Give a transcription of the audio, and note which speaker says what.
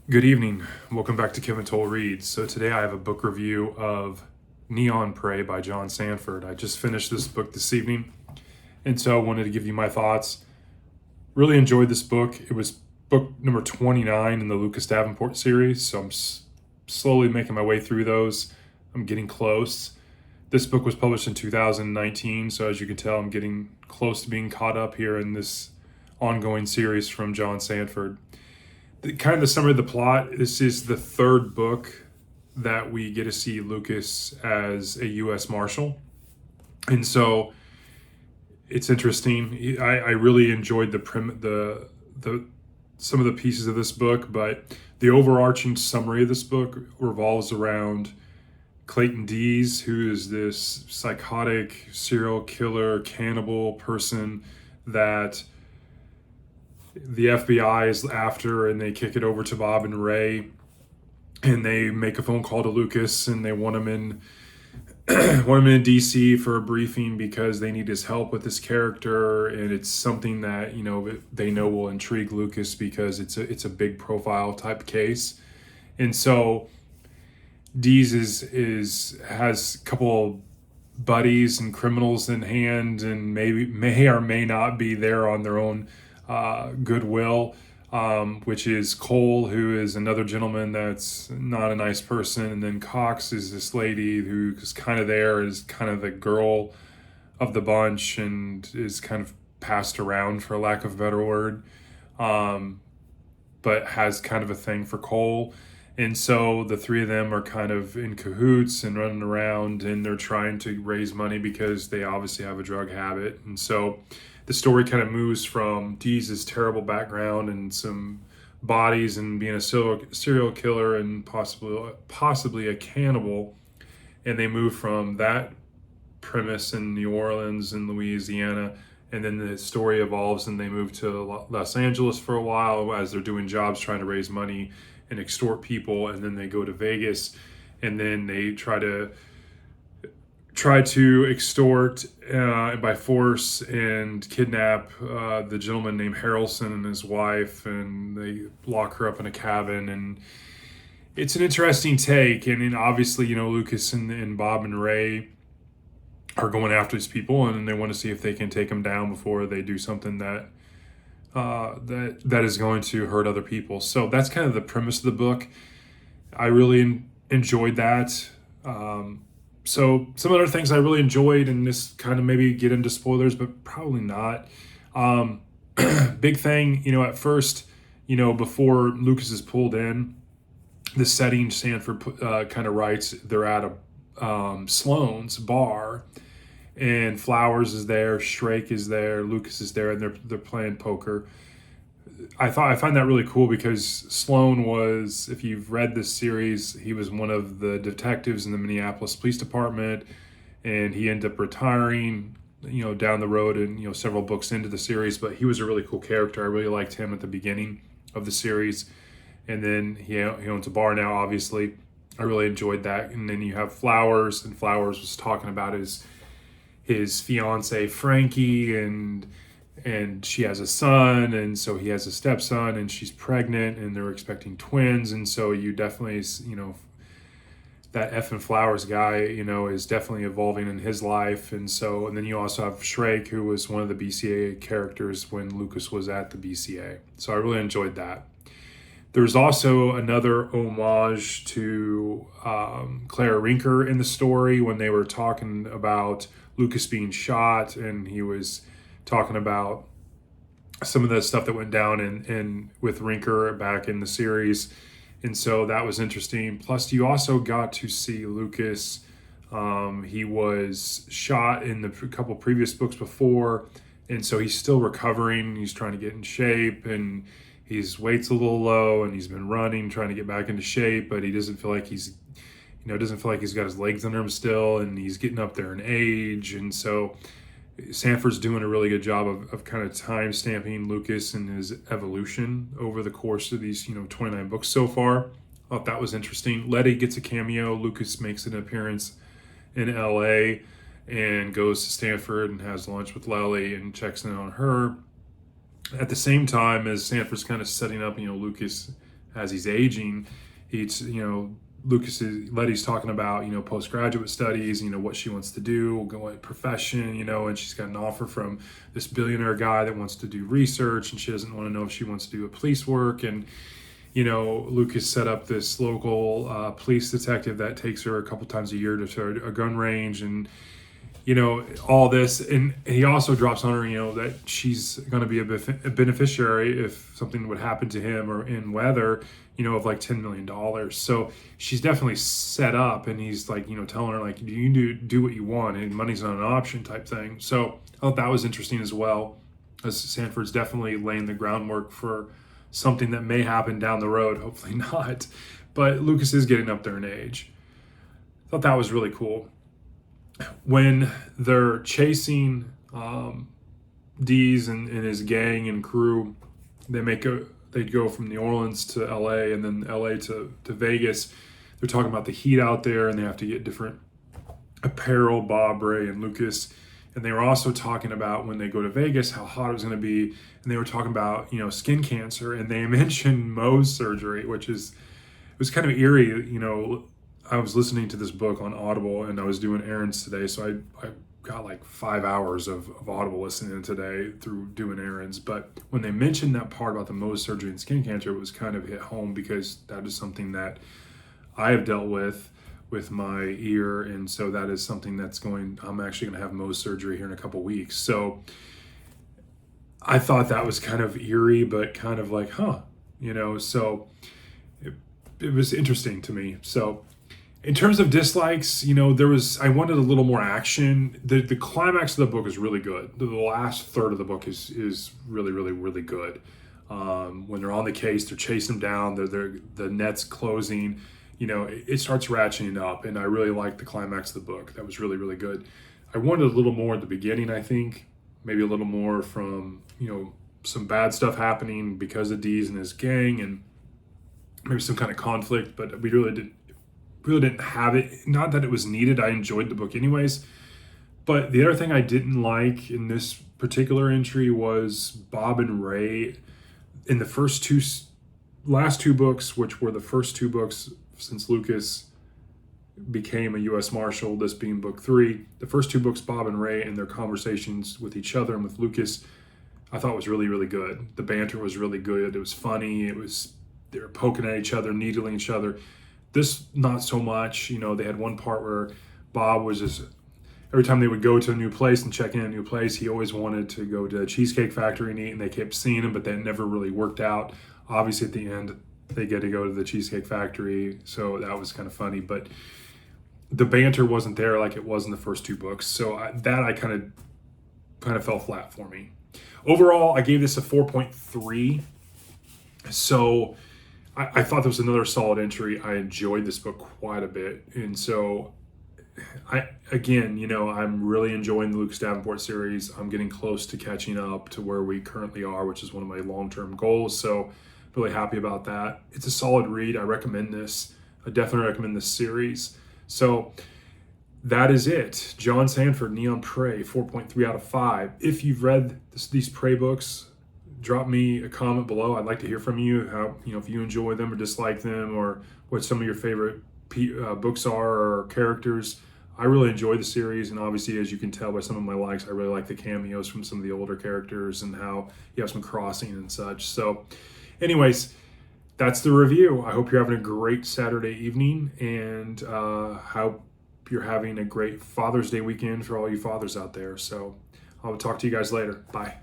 Speaker 1: Good evening. Welcome back to Kevin Toll Reads. So today I have a book review of Neon Prey by John Sandford. I just finished this book this evening, and so I wanted to give you my thoughts. Really enjoyed this book. It was book number 29 in the Lucas Davenport series, so I'm slowly making my way through those. I'm getting close. This book was published in 2019, so as you can tell, I'm getting close to being caught up here in this ongoing series from John Sandford. Kind of the summary of the plot, this is the third book that we get to see Lucas as a U.S. Marshal. And so it's interesting. I really enjoyed the some of the pieces of this book, but the overarching summary of this book revolves around Clayton Dees, who is this psychotic serial killer, cannibal person that the FBI is after, and they kick it over to Bob and Ray, and they make a phone call to Lucas, and they want him in want him in DC for a briefing because they need his help with this character, and it's something that they know will intrigue Lucas because it's a big profile type case. And so Dees is has a couple buddies and criminals in hand, and maybe may or may not be there on their own goodwill, which is Cole, who is another gentleman that's not a nice person, and then Cox is this lady who's kind of there as kind of the girl of the bunch and is kind of passed around, for lack of a better word, but has kind of a thing for Cole. And so the three of them are kind of in cahoots and running around, and they're trying to raise money because they obviously have a drug habit. And so the story kind of moves from Dees' terrible background and some bodies and being a serial killer and possibly a cannibal, and they move from that premise in New Orleans and Louisiana, and then the story evolves and they move to Los Angeles for a while as they're doing jobs trying to raise money and extort people, and then they go to Vegas, and then they try to extort by force and kidnap the gentleman named Harrelson and his wife, and they lock her up in a cabin. And it's an interesting take. And then obviously, Lucas and Bob and Ray are going after these people, and they want to see if they can take them down before they do something that is going to hurt other people. So that's kind of the premise of the book. I really enjoyed that. So some other things I really enjoyed, and this kind of maybe get into spoilers, but probably not. Big thing, at first, before Lucas is pulled in, the setting Sandford kind of writes, they're at a Sloan's bar, and Flowers is there, Shrake is there, Lucas is there, and they're playing poker. I find that really cool because Sloan was, if you've read this series, he was one of the detectives in the Minneapolis Police Department, and he ended up retiring, down the road, and several books into the series. But he was a really cool character. I really liked him at the beginning of the series, and then he owns a bar now. Obviously, I really enjoyed that. And then you have Flowers, and Flowers was talking about his fiance Frankie, and she has a son, and so he has a stepson, and she's pregnant, and they're expecting twins. And so you definitely, that F and Flowers guy, is definitely evolving in his life. And then you also have Shrake, who was one of the BCA characters when Lucas was at the BCA. So I really enjoyed that. There's also another homage to Clara Rinker in the story when they were talking about Lucas being shot, and he was talking about some of the stuff that went down in with Rinker back in the series. And so that was interesting. Plus, you also got to see Lucas. He was shot in the couple previous books before, and so he's still recovering. He's trying to get in shape, and his weight's a little low, and he's been running, trying to get back into shape, but he doesn't feel like he's got his legs under him still, and he's getting up there in age. And so Sanford's doing a really good job of kind of time stamping Lucas and his evolution over the course of these 29 books so far. I thought that was interesting. Letty gets a cameo. Lucas makes an appearance in LA and goes to Stanford and has lunch with Lely and checks in on her. At the same time as Sandford's kind of setting up, Lucas as he's aging, Letty's talking about, postgraduate studies, what she wants to do, what profession, and she's got an offer from this billionaire guy that wants to do research, and she doesn't want to know if she wants to do a police work. And, Lucas set up this local police detective that takes her a couple times a year to a gun range, and, all this. And he also drops on her, that she's going to be a beneficiary if something would happen to him or in weather, of like $10 million. So she's definitely set up, and he's like, telling her like, you do what you want, and money's not an option type thing. So I thought that was interesting as well, as Sandford's definitely laying the groundwork for something that may happen down the road, hopefully not. But Lucas is getting up there in age. I thought that was really cool. When they're chasing Dees and his gang and crew, they'd go from New Orleans to LA, and then LA to Vegas. They're talking about the heat out there, and they have to get different apparel, Bob, Ray, and Lucas. And they were also talking about when they go to Vegas, how hot it was going to be. And they were talking about, skin cancer. And they mentioned Mohs surgery, it was kind of eerie. I was listening to this book on Audible, and I was doing errands today. So I got like 5 hours of Audible listening today through doing errands. But when they mentioned that part about the Mohs surgery and skin cancer, it was kind of hit home, because that is something that I have dealt with my ear. And so that is something I'm actually going to have Mohs surgery here in a couple weeks. So I thought that was kind of eerie, but kind of like, so it was interesting to me. So in terms of dislikes, I wanted a little more action. The climax of the book is really good. The last third of the book is really, really, really good. When they're on the case, they're chasing them down, the net's closing, it starts ratcheting up, and I really liked the climax of the book. That was really, really good. I wanted a little more at the beginning, I think, maybe a little more from, some bad stuff happening because of Dees and his gang, and maybe some kind of conflict, but we really didn't have it. Not that it was needed. I enjoyed the book anyways. But the other thing I didn't like in this particular entry was Bob and Ray in the last two books, which were the first two books since Lucas became a U.S. Marshal, this being book 3. The first two books, Bob and Ray, and their conversations with each other and with Lucas, I thought was really, really good. The banter was really good. It was funny. They were poking at each other, needling each other. This, not so much. They had one part where Bob was just, every time they would go to a new place and check in a new place, he always wanted to go to a Cheesecake Factory and eat, and they kept seeing him, but that never really worked out. Obviously, at the end, they get to go to the Cheesecake Factory, so that was kind of funny. But the banter wasn't there like it was in the first two books, so I kind of fell flat for me. Overall, I gave this a 4.3. So I thought there was another solid entry. I enjoyed this book quite a bit. And so, I'm really enjoying the Lucas Davenport series. I'm getting close to catching up to where we currently are, which is one of my long-term goals. So really happy about that. It's a solid read. I recommend this. I definitely recommend this series. So that is it. John Sandford, Neon Prey, 4.3 out of 5. If you've read these Prey books, drop me a comment below. I'd like to hear from you, how, if you enjoy them or dislike them, or what some of your favorite books are or characters. I really enjoy the series, and obviously, as you can tell by some of my likes, I really like the cameos from some of the older characters and how you have some crossing and such. So anyways, that's the review. I hope you're having a great Saturday evening, and hope you're having a great Father's Day weekend for all you fathers out there. So I'll talk to you guys later. Bye.